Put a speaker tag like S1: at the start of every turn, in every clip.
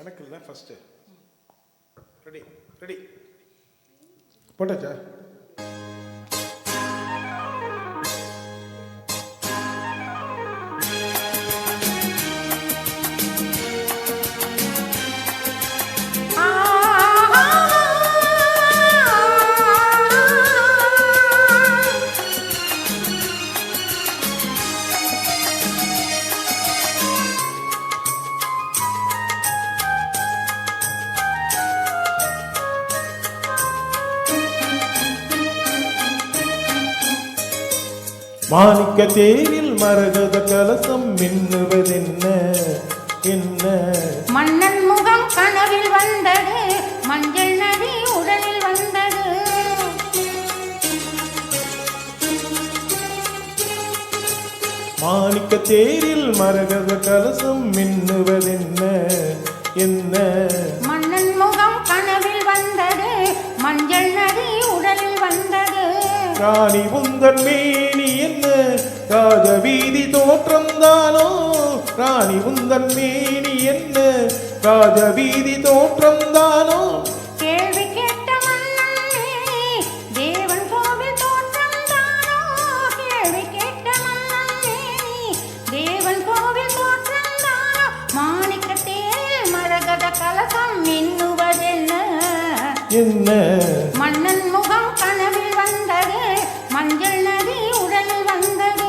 S1: எனக்கு இல்லை first. Ready ready போட்டாச்சா? மாணிக்க தேரில் மரகத கலசம் மின்னுவதென்ன என்ன?
S2: மன்னன் முகம் கனவில் வந்தது, மஞ்சள் நதி உடலில் வந்தது.
S1: மாணிக்க தேரில் மரகத கலசம் மின்னுவதென்ன என்ன?
S2: மன்னன் முகம் கனவில் வந்தது, மஞ்சள் நதி உடலில் வந்தது.
S1: ராணி உந்தன் மேனி என்ன ராஜவீதி தோற்றம்தானோ? ராணி உந்தன் மேனி என்ன ராஜவீதி தோற்றம்தானோ?
S2: கேள்வி கேட்ட மன்னன் மேனி தேவன் கோவில் தோற்றம்தானோ? கேள்வி கேட்ட மன்னன் மேனி தேவன் கோவில் தோற்றம்தானோ? மாணிக்கத்தேரில் மரகத கலசம் மின்னுவதென்ன
S1: என்ன?
S2: மன்னன் முகம் கனவில் வந்தது, மஞ்சள் நதி உடலில் வந்தது.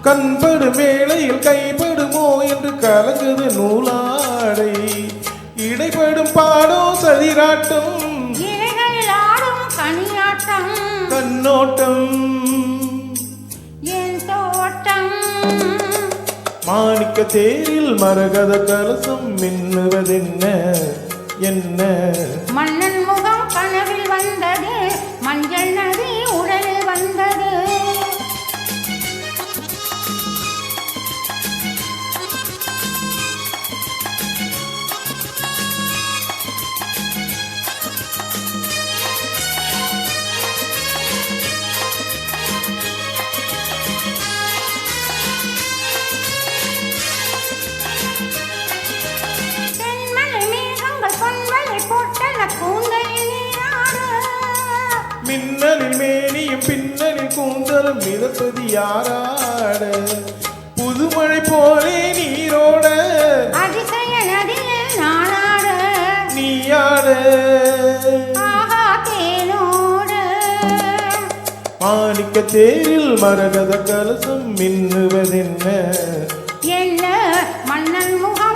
S1: கண்படு மேளையில் கைப்படுமோ என்று கலங்குது நூலாடை. இடைப்படும் பாடோ சதிராட்டம்,
S2: இலைகளில் ஆடும் கனியாட்டம்,
S1: கண்ணோட்டம்
S2: என் தோட்டம்.
S1: மாணிக்க தேரில் மரகத கலசம் மின்னுவதென்ன என்ன?
S2: மன்னன் முகம் கனவில் வந்தது, மஞ்சள் நதி உடலில் வந்தது.
S1: மின்னலில் மேனியும் பின்னலில் கூந்தலும் மிதப்பது யாராட? புதுமழை போலே நீரோட
S2: அதிசய நதியில் நானாட
S1: நீயாட.
S2: ஆஹா தேனோட.
S1: மாணிக்க தேரில் மரகத கலசம் மின்னுவதென்ன
S2: என்ன? மன்னன் முகம்